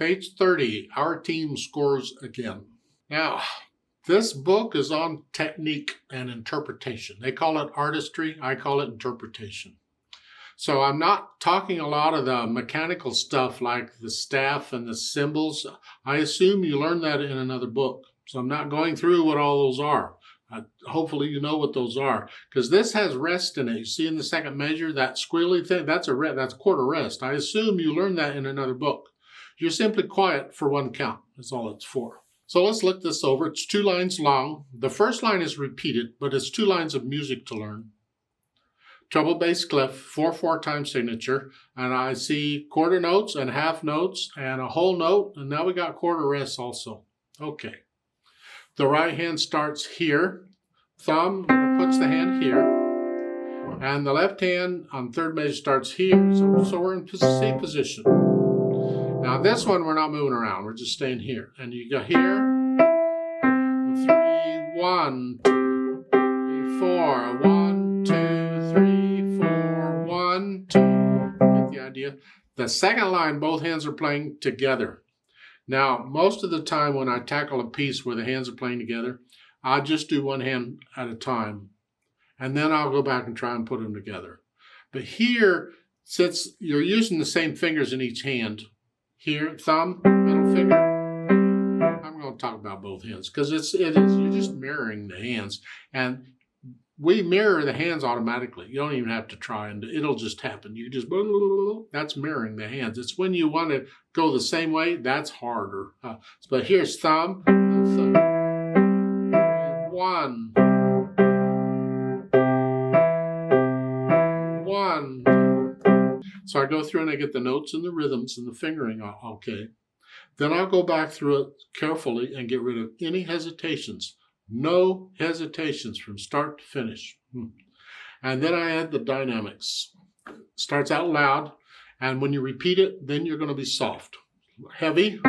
Page 30, our team scores again. Now, this book is on technique and interpretation. They call it artistry. I call it interpretation. So I'm not talking a lot of the mechanical stuff like the staff and the cymbals. I assume you learned that in another book. So I'm not going through what all those are. Hopefully you know what those are, because this has rest in it. You see in the second measure, that squealy thing, that's quarter rest. I assume you learned that in another book. You're simply quiet for one count. That's all it's for. So let's look this over. It's 2 lines long. The first line is repeated, but it's 2 lines of music to learn. Treble bass clef, 4/4 time signature, and I see quarter notes and half notes and a whole note, and now we got quarter rests also. Okay. The right hand starts here. Thumb puts the hand here. And the left hand on third measure starts here. So we're in C position. Now this one we're not moving around. We're just staying here. And you go here. 3, 1, 2, 3, 4. 1, 2, 3, 4. 1, 2. Get the idea? The second line, both hands are playing together. Now, most of the time when I tackle a piece where the hands are playing together, I'll just do one hand at a time. And then I'll go back and try and put them together. But here, since you're using the same fingers in each hand, here, thumb, middle finger, I'm going to talk about both hands because you're just mirroring the hands. And we mirror the hands automatically. You don't even have to try, and it'll just happen. You just, that's mirroring the hands. It's when you want to go the same way, that's harder. But here's thumb. 1. 1. So I go through and I get the notes and the rhythms and the fingering okay. Then I'll go back through it carefully and get rid of any hesitations. No hesitations from start to finish. And then I add the dynamics. Starts out loud, and when you repeat it, then you're going to be soft. Heavy.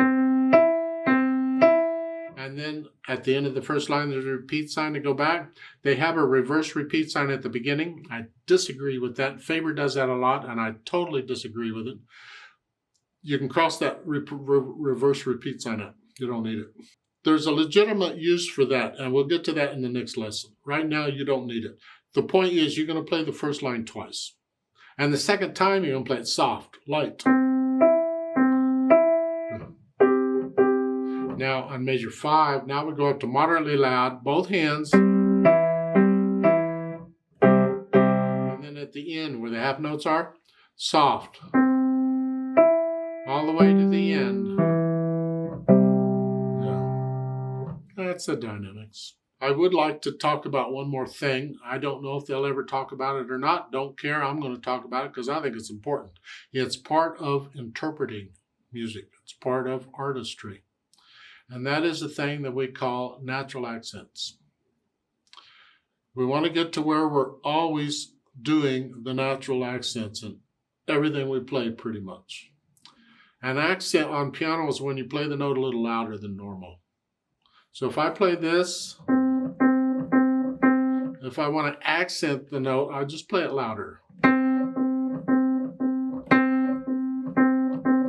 And then at the end of the first line, there's a repeat sign to go back. They have a reverse repeat sign at the beginning. I disagree with that. Faber does that a lot, and I totally disagree with it. You can cross that reverse repeat sign out. You don't need it. There's a legitimate use for that, and we'll get to that in the next lesson. Right now, you don't need it. The point is you're going to play the first line twice. And the second time, you're going to play it soft, light. Now, on measure 5, now we go up to moderately loud, both hands. And then at the end, where the half notes are, soft. All the way to the end. That's the dynamics. I would like to talk about one more thing. I don't know if they'll ever talk about it or not. Don't care. I'm going to talk about it because I think it's important. It's part of interpreting music. It's part of artistry. And that is the thing that we call natural accents. We want to get to where we're always doing the natural accents in everything we play pretty much. An accent on piano is when you play the note a little louder than normal. So if I play this, if I want to accent the note, I'll just play it louder.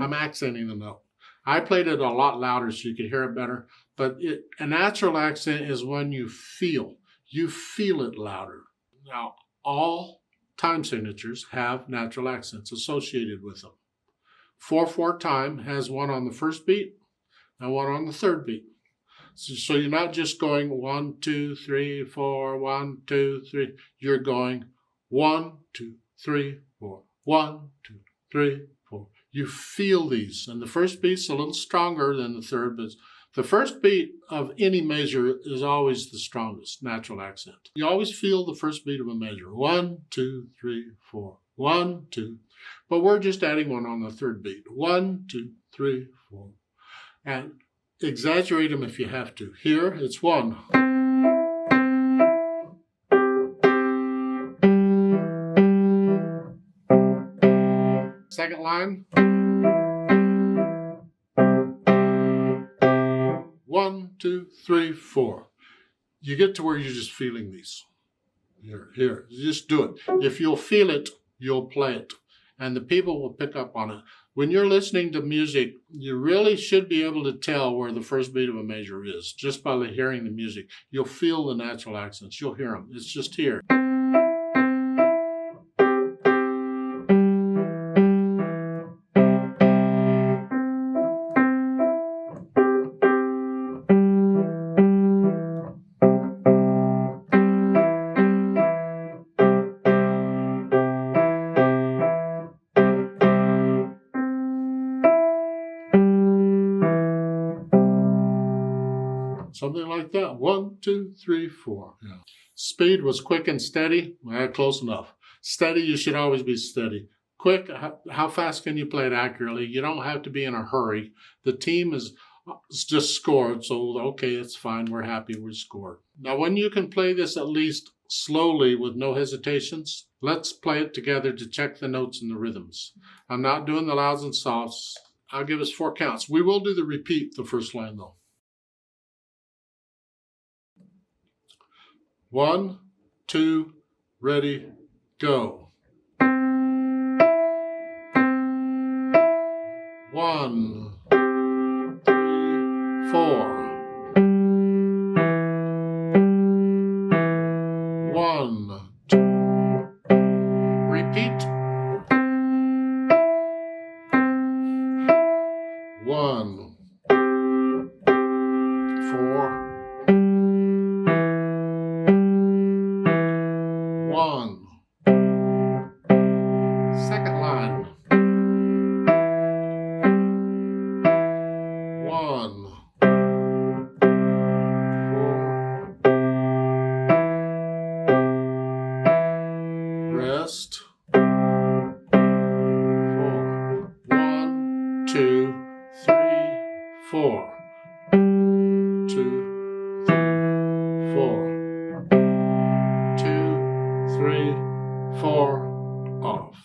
I'm accenting the note. I played it a lot louder so you could hear it better, but a natural accent is when you feel it louder. Now, all time signatures have natural accents associated with them. 4/4 time has one on the first beat and one on the third beat. So you're not just going 1, 2, 3, 4, 1, 2, 3. You're going 1, 2, 3, 4, 1, 2, 3, 4. You feel these. And the first beat's a little stronger than the third, but the first beat of any measure is always the strongest natural accent. You always feel the first beat of a measure. 1, 2, 3, 4. 1, 2. But we're just adding one on the third beat. 1, 2, 3, 4. And exaggerate them if you have to. Here, it's 1. Second line. 1, 2, 3, 4. You get to where you're just feeling these. Here. Just do it. If you'll feel it, you'll play it. And the people will pick up on it. When you're listening to music, you really should be able to tell where the first beat of a measure is just by hearing the music. You'll feel the natural accents. You'll hear them. It's just here. Something like that. 1, 2, 3, 4. Yeah. Speed was quick and steady. Close enough. Steady, you should always be steady. Quick, how fast can you play it accurately? You don't have to be in a hurry. The team is just scored, so okay, it's fine. We're happy we scored. Now, when you can play this at least slowly with no hesitations, let's play it together to check the notes and the rhythms. I'm not doing the louds and softs. I'll give us 4 counts. We will do the repeat the first line, though. 1, 2, ready, go. 1, 3, 4. 1, 2. Repeat. 1, 4. 1. Second line. 1, 4. Rest. 4. 1, 2, 3, 4. 2, 3, 4. 2, 3, 4, off.